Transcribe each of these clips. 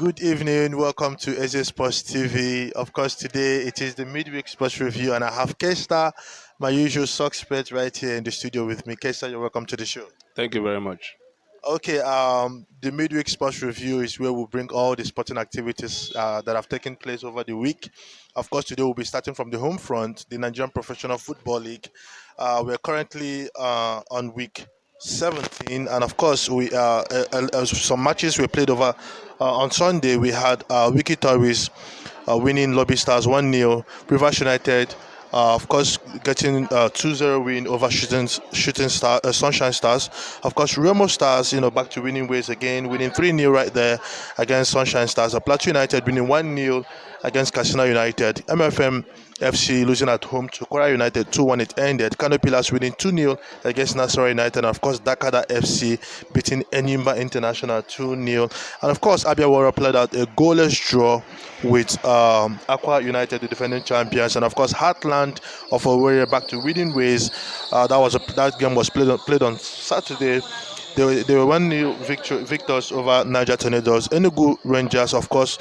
Good evening. Welcome to EzeSportsTV. Of course, today it is the midweek sports review, and I have Kesta, my usual suspect, right here in the studio with me. Kesta, you're welcome to the show. Thank you very much. Okay, the midweek sports review is where we bring all the sporting activities that have taken place over the week. Of course, today we'll be starting from the home front, the Nigerian Professional Football League. We're currently on week 17, and of course, some matches were played over on Sunday. We had Wiki Tories winning Lobby Stars 1-0, Rivers United of course, getting 2-0 win over Sunshine Stars. Of course, Remo Stars, back to winning ways again, winning 3-0 right there against Sunshine Stars. Plateau United winning 1-0 against Casino United. MFM FC losing at home to Kora United 2-1 it ended. Kano Pillars winning 2-0 against Nasarawa United. And of course, Dakada FC beating Enyimba International 2-0. And of course, Abia Wara played out a goalless draw with Aqua United, the defending champions. And of course, Heartland of Owerri back to winning ways. That game was played on Saturday. They were 1-0 victors over Niger Tornadoes. Enugu Rangers, of course,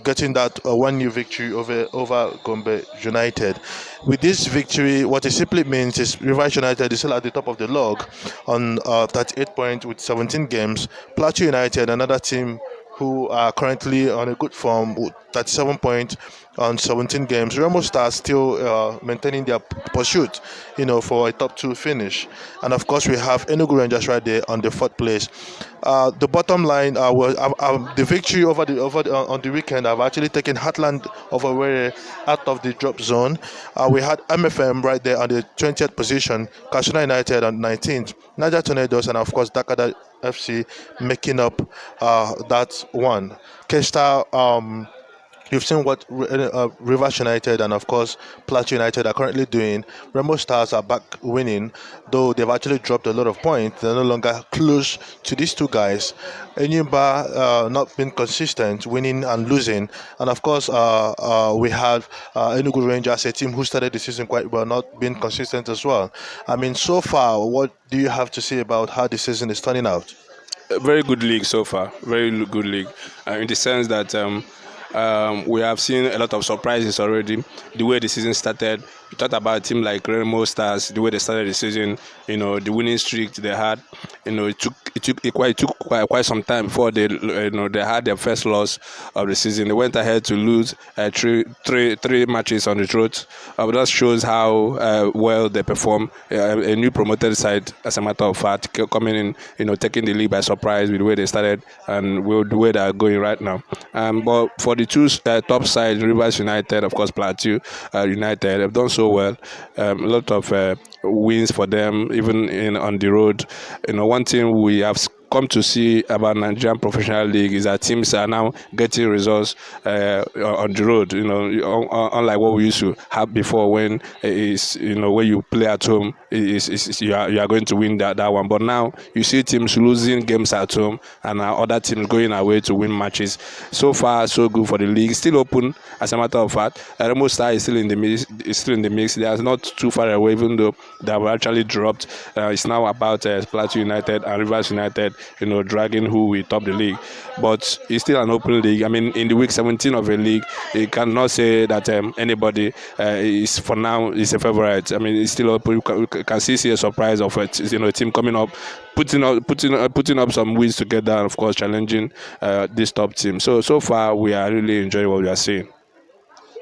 getting that 1-0 victory over Gombe United. With this victory, what it simply means is Rivers United is still at the top of the log on 38 points with 17 games. Plateau United, another team who are currently on a good form, 37 points on 17 games. Remo Stars still maintaining their pursuit, for a top two finish. And of course, we have Enugu Rangers right there on the fourth place. The bottom line was the victory on the weekend. I've actually taken Heartland of Owerri out of the drop zone. We had MFM right there on the 20th position, Kashina United on 19th, Niger Tornadoes, and of course Dakada FC making up that one. Kesta, you've seen what Rivers United and of course Plateau United are currently doing. Remo Stars are back winning, though they've actually dropped a lot of points. They're no longer close to these two guys. Enyimba not been consistent, winning and losing. And of course, we have Enugu Rangers, a team who started the season quite well, not being consistent as well. I mean, so far, what do you have to say about how the season is turning out? A very good league so far. Very good league, in the sense that we have seen a lot of surprises already. The way the season started, we talked about a team like Remo Stars, the way they started the season. The winning streak they had. It took quite some time before they had their first loss of the season. They went ahead to lose three matches on the trot. But that shows how well they perform. A new promoted side, as a matter of fact, coming in, taking the league by surprise with the way they started and with the way they are going right now. But for the two top sides, Rivers United, of course, Plateau United, have done so well. A lot of wins for them, even on the road. One thing we have come to see about Nigerian Professional League is that teams are now getting results on the road. Unlike what we used to have before, when when you play at home, you are going to win that one. But now you see teams losing games at home and other teams going away to win matches. So far, so good for the league. Still open, as a matter of fact. Remo Star is still in the mix. They are not too far away, even though they have actually dropped. It's now about Plateau United and Rivers United, dragging who will top the league. But it's still an open league. I mean, in the week 17 of a league, you cannot say that anybody is for now is a favorite. I mean, it's still open. You can still see a surprise of a team coming up, putting up some wins together, and of course challenging this top team. So far, we are really enjoying what we are seeing.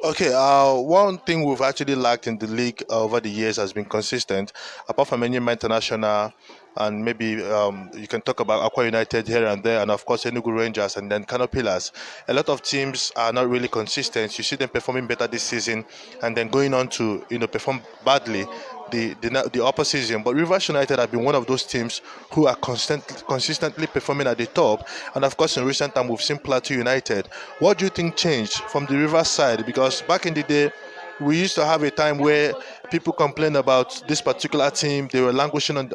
Okay, one thing we've actually lacked in the league over the years has been consistent. Apart from Enyimba International, and maybe you can talk about Aqua United here and there, and of course Enugu Rangers, and then Kano Pillars. A lot of teams are not really consistent. You see them performing better this season, and then going on to perform badly the upper season. But Rivers United have been one of those teams who are consistently performing at the top. And of course, in recent time, we've seen Plateau United. What do you think changed from the Rivers side? Because back in the day, we used to have a time where people complained about this particular team. They were languishing on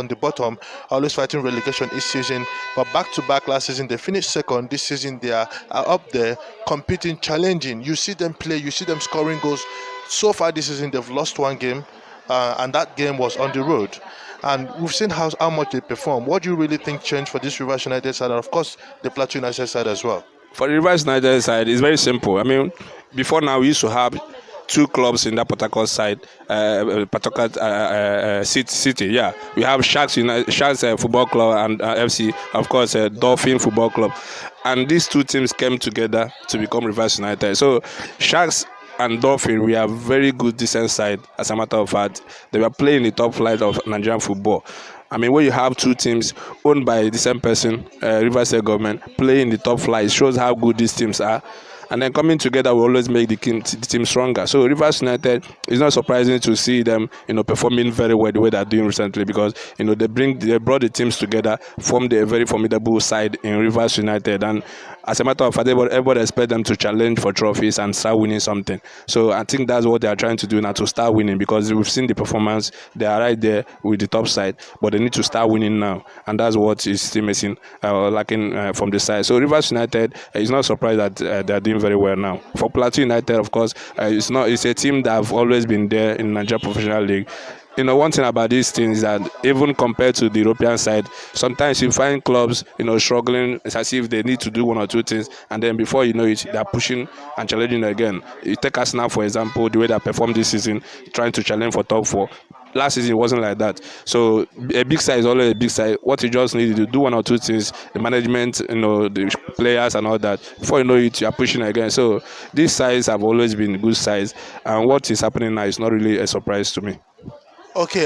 the bottom, always fighting relegation each season. But back-to-back last season, they finished second. This season, they are up there, competing, challenging. You see them play. You see them scoring goals. So far this season, they've lost one game, and that game was on the road. And we've seen how much they perform. What do you really think changed for this Rivers United side, and of course, the Plateau United side as well? For the Rivers United side, it's very simple. I mean, before now we used to have two clubs in that particular side, particular city. Yeah, we have Sharks Football Club and FC, of course, Dolphin Football Club, and these two teams came together to become Rivers United. So Sharks and Dolphin, we are very good, decent side. As a matter of fact, they were playing the top flight of Nigerian football. I mean, when you have two teams owned by the same person, Rivers State government, playing the top flight, it shows how good these teams are. And then coming together will always make the team stronger. So Rivers United, it's not surprising to see them, performing very well the way they're doing recently, because they brought the teams together, formed a very formidable side in Rivers United, and as a matter of fact, everybody expect them to challenge for trophies and start winning something. So I think that's what they are trying to do now, to start winning, because we've seen the performance. They are right there with the top side, but they need to start winning now, and that's what is still missing, lacking from the side. So Rivers United is not surprised that they are doing very well now. For Plateau United, of course, it's a team that have always been there in Nigeria Professional League. One thing about these things is that even compared to the European side, sometimes you find clubs, struggling. It's as if they need to do one or two things, and then before you know it, they're pushing and challenging again. You take Arsenal, for example, the way they performed this season, trying to challenge for top four. Last season it wasn't like that. So a big side is always a big side. What you just need to do one or two things, the management, the players and all that. Before you know it, you are pushing again. So these sides have always been good sides, and what is happening now is not really a surprise to me. Okay,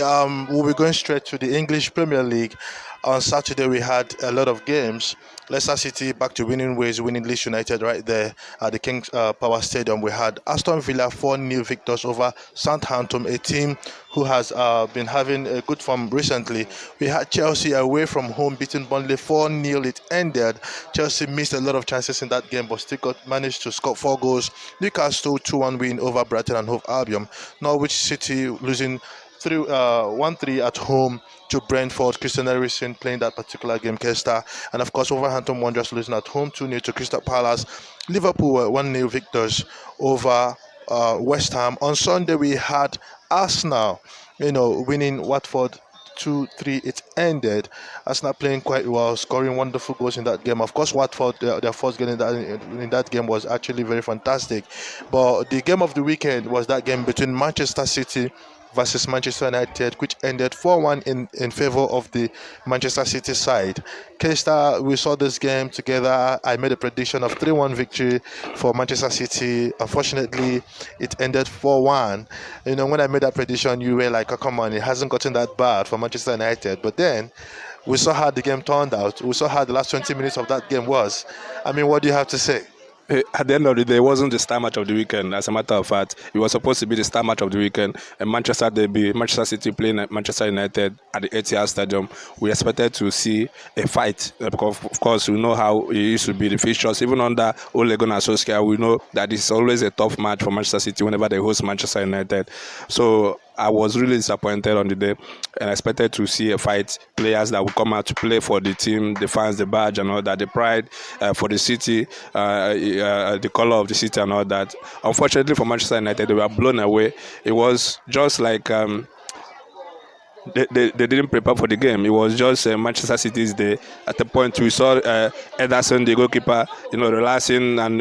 we'll be going straight to the English Premier League. On Saturday, we had a lot of games. Leicester City back to winning ways, winning Leeds United right there at the King's Power Stadium. We had Aston Villa 4-0 victors over Southampton, a team who has been having a good form recently. We had Chelsea away from home beating Burnley 4-0. It ended. Chelsea missed a lot of chances in that game, but still managed to score 4 goals. Newcastle 2-1 win over Brighton and Hove Albion. Norwich City losing 1-3 at home to Brentford. Christian Eriksen playing that particular game, Kesta. And of course, Wolverhampton Wanderers losing at home 2-0 to Crystal Palace. Liverpool were 1-0 victors over West Ham. On Sunday, we had Arsenal, winning Watford 2-3. It ended. Arsenal playing quite well, scoring wonderful goals in that game. Of course, Watford, their first game in that game was actually very fantastic. But the game of the weekend was that game between Manchester City versus Manchester United, which ended 4-1 in favor of the Manchester City side. Kesta, we saw this game together. I made a prediction of 3-1 victory for Manchester City. Unfortunately, it ended 4-1. When I made that prediction, you were like, oh, come on, it hasn't gotten that bad for Manchester United. But then, we saw how the game turned out. We saw how the last 20 minutes of that game was. I mean, what do you have to say? At the end of the day, it wasn't the star match of the weekend. As a matter of fact, it was supposed to be the star match of the weekend. And Manchester derby, Manchester City playing at Manchester United at the Etihad Stadium. We expected to see a fight because, of course, we know how it used to be the fixtures. Even under Ole Gunnar Solskjaer, we know that it's always a tough match for Manchester City whenever they host Manchester United. So I was really disappointed on the day and expected to see a fight, players that would come out to play for the team, the fans, the badge and all that, the pride for the city, the color of the city and all that. Unfortunately for Manchester United, they were blown away. It was just like they didn't prepare for the game. It was just Manchester City's day. At the point we saw Ederson, the goalkeeper, relaxing and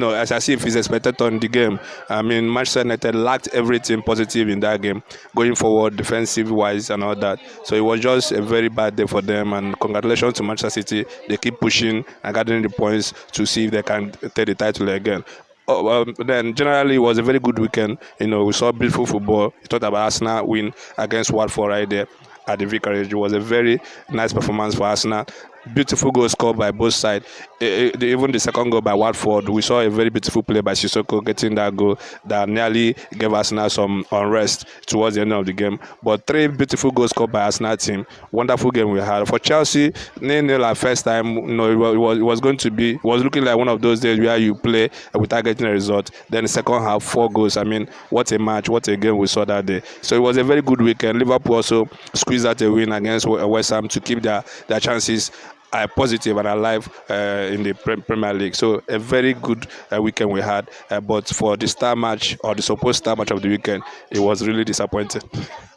as if he's a spectator in the game. I mean, Manchester United lacked everything positive in that game, going forward, defensive wise and all that. So it was just a very bad day for them. And congratulations to Manchester City. They keep pushing and gathering the points to see if they can take the title again. Then generally it was a very good weekend. We saw beautiful football. You talked about Arsenal win against Watford right there at the Vicarage. It was a very nice performance for Arsenal. Beautiful goal scored by both sides. Even the second goal by Watford, we saw a very beautiful play by Sissoko getting that goal that nearly gave Arsenal some unrest towards the end of the game. But 3 beautiful goals scored by Arsenal team. Wonderful game we had. For Chelsea, 0-0 at first time, it was looking like one of those days where you play without getting a result. Then the second half, 4 goals. I mean, what a match, what a game we saw that day. So it was a very good weekend. Liverpool also squeezed out a win against West Ham to keep their chances are positive and alive in the Premier League. So a very good weekend we had. But for the star match or the supposed star match of the weekend, it was really disappointing.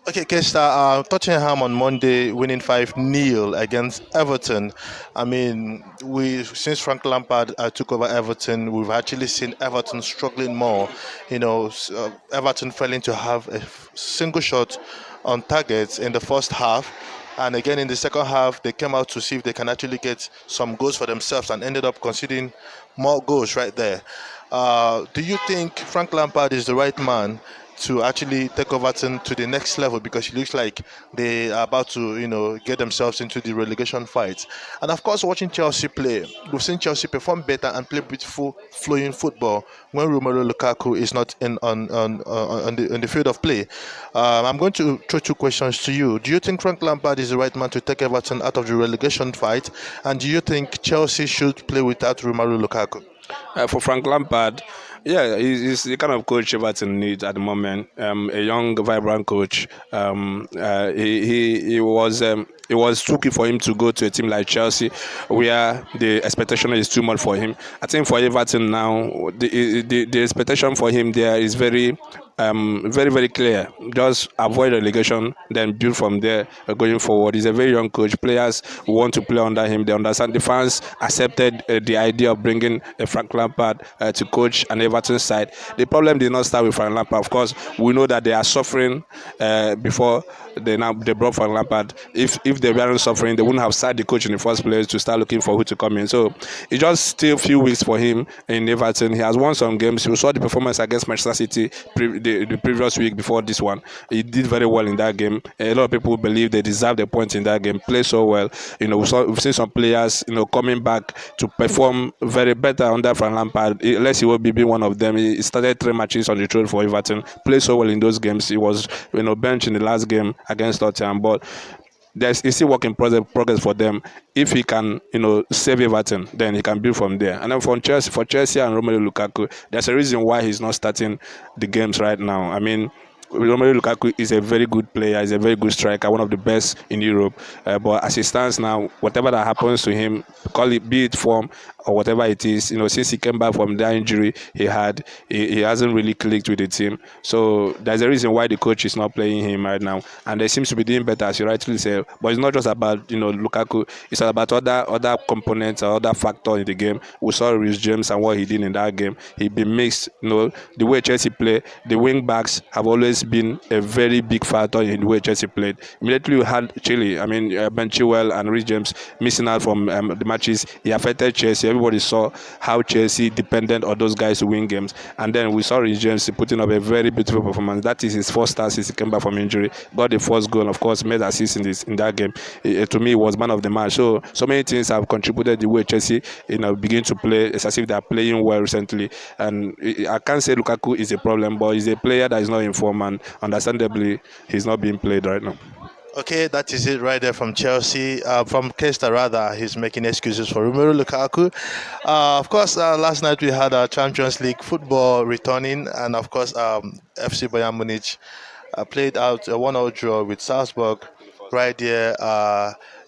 Okay, Kesta, Tottenham on Monday winning 5-0 against Everton. I mean, we since Frank Lampard took over Everton, we've actually seen Everton struggling more. Everton failing to have a single shot on target in the first half. And again, in the second half, they came out to see if they can actually get some goals for themselves and ended up conceding more goals right there. Do you think Frank Lampard is the right man to actually take Everton to the next level, because it looks like they are about to, get themselves into the relegation fight? And of course, watching Chelsea play, we've seen Chelsea perform better and play beautiful, flowing football when Romelu Lukaku is not in on the field of play. I'm going to throw two questions to you. Do you think Frank Lampard is the right man to take Everton out of the relegation fight? And do you think Chelsea should play without Romelu Lukaku? For Frank Lampard, yeah, he's the kind of coach Everton needs at the moment. A young, vibrant coach. It was tricky for him to go to a team like Chelsea, where the expectation is too much for him. I think for Everton now, the expectation for him there is very, very clear. Just avoid relegation, then build from there going forward. He's a very young coach. Players who want to play under him, they understand. The fans accepted the idea of bringing Frank Lampard to coach an Everton side. The problem did not start with Frank Lampard. Of course, we know that they are suffering before they brought Frank Lampard. If they weren't suffering, they wouldn't have started the coach in the first place to start looking for who to come in. So it's just still a few weeks for him in Everton. He has won some games. You saw the performance against Manchester City the previous week before this one. He did very well in that game. A lot of people believe they deserve the points in that game. Play so well. We've seen some players, coming back to perform very better under Frank Lampard. Unless he will be one of them. He started 3 matches on the road for Everton. Played so well in those games. He was, bench in the last game against Tottenham, but there's still work in progress for them. If he can, save Everton, then he can build from there. And then for Chelsea and Romelu Lukaku, there's a reason why he's not starting the games right now. I mean, Romelu Lukaku is a very good player, he's a very good striker, one of the best in Europe. But as it stands now, whatever that happens to him, be it form or whatever it is, since he came back from that injury he had, he hasn't really clicked with the team. So there's a reason why the coach is not playing him right now. And they seems to be doing better, as you rightly say. But it's not just about, Lukaku, it's about other components or other factors in the game. We saw Reece James and what he did in that game. He been mixed, the way Chelsea play, the wing backs have always been a very big factor in the way Chelsea played. Immediately you had Ben Chilwell and Reece James missing out from the matches. He affected Chelsea. Everybody saw how Chelsea depended on those guys to win games. And then we saw Reece James putting up a very beautiful performance. That is his first start since he came back from injury. Got the first goal, of course, made assist in that game. To me, it was man of the match. So many things have contributed the way Chelsea, begin to play. It's as if they are playing well recently. And I can't say Lukaku is a problem, but he's a player that is not in form, and understandably, he's not being played right now. Okay, that is it right there from Chelsea. From Kesta, rather, he's making excuses for Romelu Lukaku. Of course, last night we had our Champions League football returning, and of course, FC Bayern Munich played out a 1-0 draw with Salzburg right there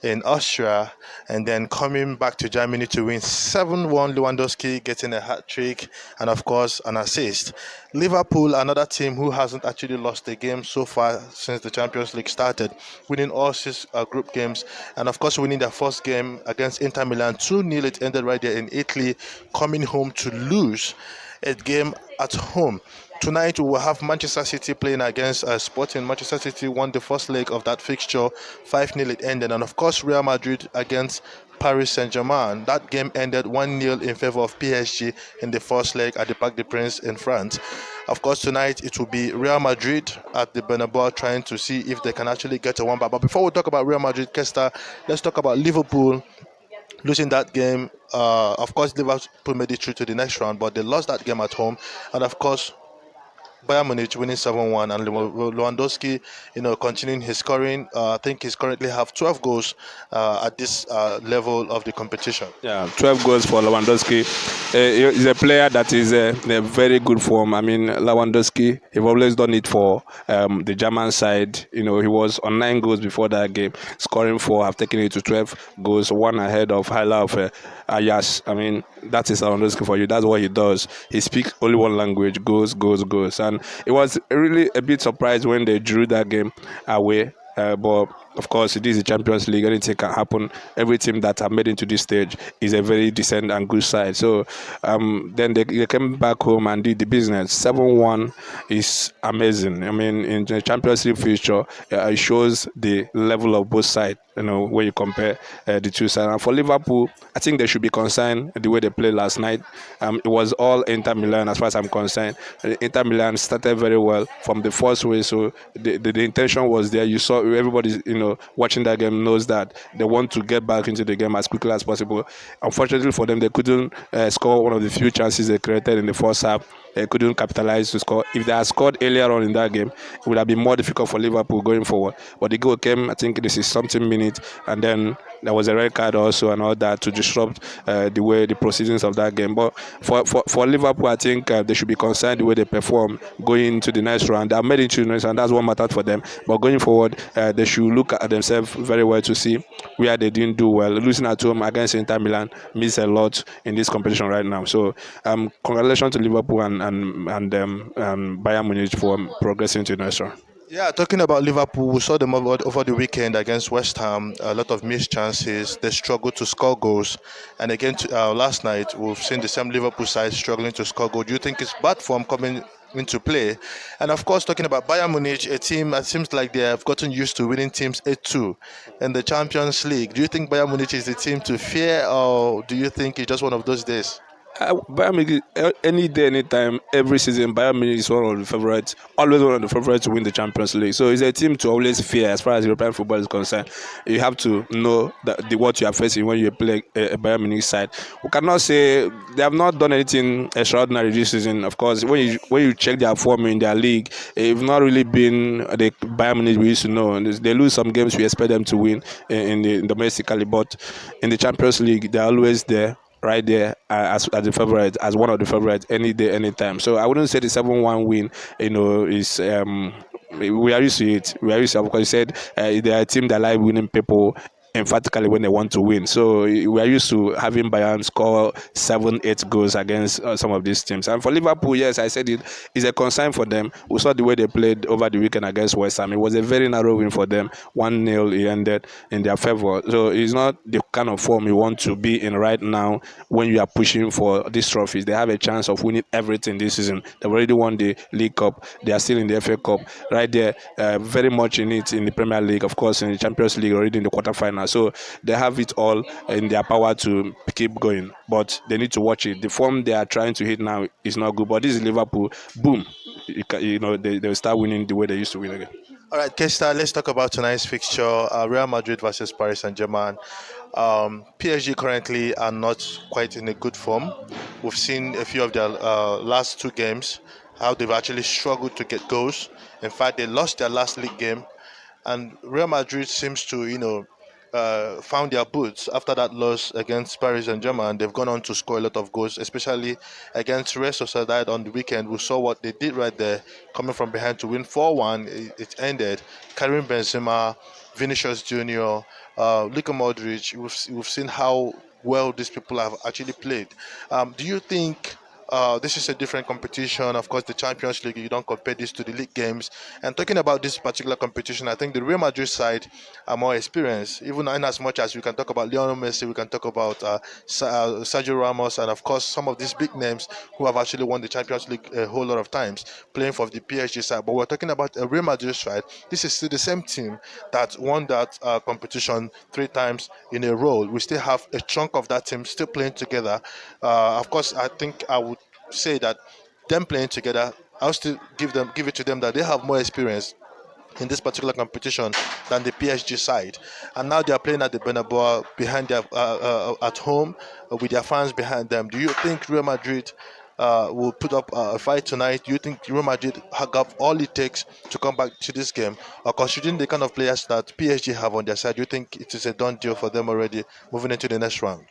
in Austria, and then coming back to Germany to win 7-1. Lewandowski getting a hat trick and of course an assist. Liverpool, another team who hasn't actually lost a game so far since the Champions League started, winning all 6 group games, and of course winning their first game against Inter Milan 2-0. It ended right there in Italy, coming home to lose a game at home. Tonight we will have Manchester City playing against Sporting. Manchester City won the first leg of that fixture, 5-0 it ended. And of course Real Madrid against Paris Saint-Germain. That game ended 1-0 in favor of PSG in the first leg at the Parc des Princes in France. Of course tonight it will be Real Madrid at the Bernabeu trying to see if they can actually get a one back. But before we talk about Real Madrid, Kesta, let's talk about Liverpool losing that game. Of course Liverpool made it through to the next round, but they lost that game at home. And of course Bayern Munich winning 7-1, and Lewandowski, continuing his scoring. I think he's currently have 12 goals at this level of the competition. Yeah, 12 goals for Lewandowski. He's a player that is in a very good form. I mean, Lewandowski, he's always done it for the German side. You know, he was on 9 goals before that game, scoring 4, have taken it to 12 goals, one ahead of Hala of Ayas. I mean, that is Lewandowski for you. That's what he does. He speaks only one language: goals, goals, goals. And it was really a bit surprised when they drew that game away. But of course, it is the Champions League. Anything can happen. Every team that have made into this stage is a very decent and good side. So then they came back home and did the business. 7-1 is amazing. I mean, in the Champions League future, it shows the level of both sides. You know, when you compare the two sides. And for Liverpool, I think they should be concerned the way they played last night. It was all Inter Milan, as far as I'm concerned. Inter Milan started very well from the first way, so the intention was there. You saw everybody, watching that game knows that they want to get back into the game as quickly as possible. Unfortunately for them, they couldn't score one of the few chances they created in the first half. They couldn't capitalize to score. If they had scored earlier on in that game, it would have been more difficult for Liverpool going forward. But the goal came, I think, this is something minute, and then there was a red card also and all that to disrupt the proceedings of that game. But for Liverpool, I think they should be concerned the way they perform going into the next round. They are made into the next round. That's what mattered for them. But going forward, they should look at themselves very well to see where they didn't do well. Losing at home against Inter Milan means a lot in this competition right now. So congratulations to Liverpool and Bayern Munich for progressing to the next round. Yeah, talking about Liverpool, we saw them over the weekend against West Ham. A lot of missed chances. They struggled to score goals. And again, last night, we've seen the same Liverpool side struggling to score goals. Do you think it's bad form coming into play? And of course, talking about Bayern Munich, a team that seems like they have gotten used to winning teams 8-2 in the Champions League. Do you think Bayern Munich is the team to fear, or do you think it's just one of those days? Bayern Munich, any day, anytime, every season, Bayern Munich is one of the favorites, always one of the favorites to win the Champions League. So it's a team to always fear as far as European football is concerned. You have to know that what you are facing when you play a Bayern Munich side. We cannot say they have not done anything extraordinary this season. Of course, when you check their form in their league, it's not really been the Bayern Munich we used to know. And they lose some games we expect them to win in the domestically, but in the Champions League, they're always there, right there as the favorite, as one of the favorites any day, anytime. So I wouldn't say the 7-1 win, is we are used to it. We are used to it because you said they are a team that like winning people emphatically when they want to win. So we are used to having Bayern score 7-8 goals against some of these teams. And for Liverpool, yes, I said it is a concern for them. We saw the way they played over the weekend against West Ham. It was a very narrow win for them. 1-0, it ended in their favor. So it's not the kind of form you want to be in right now when you are pushing for these trophies. They have a chance of winning everything this season. They've already won the League Cup. They are still in the FA Cup. Right there, very much in it in the Premier League, of course, in the Champions League, already in the quarterfinals. So they have it all in their power to keep going, but they need to watch it. The form they are trying to hit now is not good, but this is Liverpool. Boom, they'll start winning the way they used to win again. All right, Kesta, let's talk about tonight's fixture, Real Madrid versus Paris Saint-Germain. PSG currently are not quite in a good form. We've seen a few of their last two games, how they've actually struggled to get goals. In fact, they lost their last league game, and Real Madrid seems to, found their boots after that loss against Paris Saint-Germain. They've gone on to score a lot of goals, especially against Real Sociedad on the weekend. We saw what they did right there, coming from behind to win 4-1. It ended. Karim Benzema, Vinicius Junior, Luka Modric. We've seen how well these people have actually played. Do you think this is a different competition? Of course, the Champions League, you don't compare this to the league games. And talking about this particular competition, I think the Real Madrid side are more experienced. Even in as much as we can talk about Lionel Messi, we can talk about Sergio Ramos, and of course some of these big names who have actually won the Champions League a whole lot of times, playing for the PSG side. But we're talking about a Real Madrid side. This is still the same team that won that competition 3 times in a row. We still have a chunk of that team still playing together. Of course, I think I would say that them playing together, I'll still give it to them that they have more experience in this particular competition than the PSG side, and now they are playing at the Bernabeu behind their at home with their fans behind them. Do you think Real Madrid will put up a fight tonight. Do you think Real Madrid have all it takes to come back to this game? Or considering the kind of players that PSG have on their side, do you think it is a done deal for them already moving into the next round?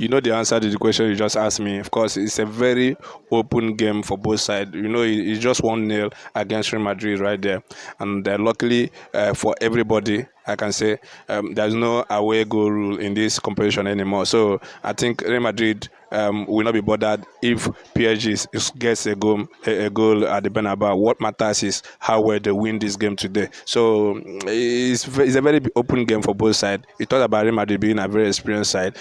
You know the answer to the question you just asked me. Of course, it's a very open game for both sides. You know, it's just 1-0 against Real Madrid right there. And luckily for everybody, I can say there's no away goal rule in this competition anymore. So I think Real Madrid will not be bothered if PSG gets a goal at the Bernabeu. What matters is how well they win this game today. So it's a very open game for both sides. You talked about Real Madrid being a very experienced side,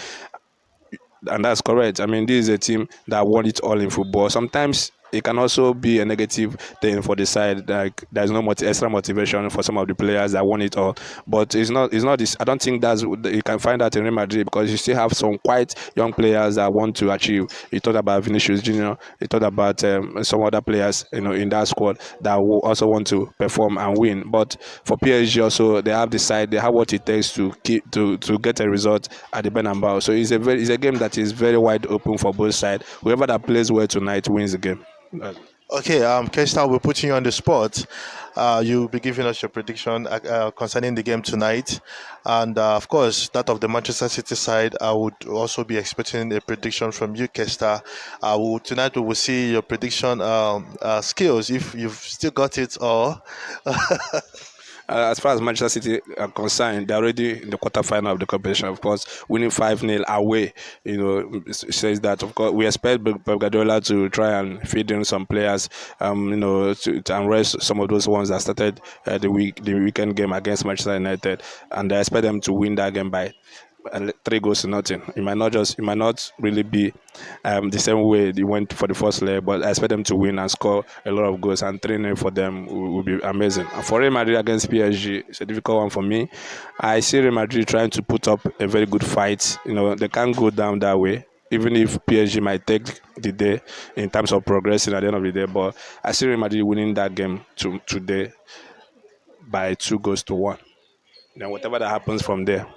and that's correct. I mean, this is a team that won it all in football. Sometimes it can also be a negative thing for the side. Like there's no extra motivation for some of the players that won it all. But it's not. It's not this. I don't think that's you can find that in Real Madrid because you still have some quite young players that want to achieve. You talked about Vinicius Junior. You talked about some other players, in that squad that will also want to perform and win. But for PSG also, they have the side. They have what it takes to keep to get a result at the Bernabeu. So it's a game that is very wide open for both sides. Whoever that plays well tonight wins the game. Okay, Kesta, we're putting you on the spot. You'll be giving us your prediction concerning the game tonight. And of course, that of the Manchester City side, I would also be expecting a prediction from you, Kesta. Tonight, we will see your prediction skills, if you've still got it, or As far as Manchester City are concerned, they're already in the quarterfinal of the competition. Of course, winning 5-0 away, says that, of course, we expect Pep Guardiola to try and feed in some players, to unrest some of those ones that started the weekend game against Manchester United, and I expect them to win that game by 3-0. It might not really be the same way they went for the first leg, but I expect them to win and score a lot of goals, and 3-0 for them will be amazing. And for Real Madrid against PSG, it's a difficult one for me. I see Real Madrid trying to put up a very good fight. They can't go down that way, even if PSG might take the day in terms of progressing at the end of the day. But I see Real Madrid winning that game today by 2-1. Then whatever that happens from there.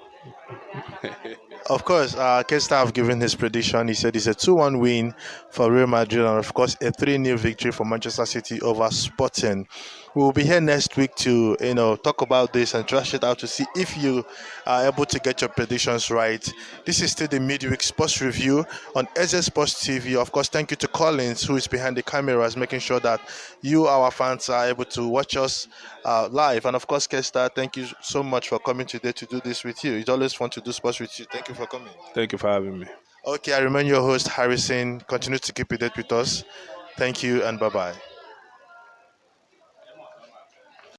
of course, Kesta have given his prediction. He said it's a 2-1 win for Real Madrid, and of course a 3-0 victory for Manchester City over Sporting. We will be here next week to talk about this and trash it out to see if you are able to get your predictions right. This is still the midweek sports review on EzeSportsTV. Of course, thank you to Collins, who is behind the cameras, making sure that you, our fans, are able to watch us live. And of course, Kesta, thank you so much for coming today to do this with you. It's always fun to do sports with you. Thank you for coming. Thank you for having me. Okay, I remain your host, Harrison. Continue to keep it with us. Thank you and bye bye.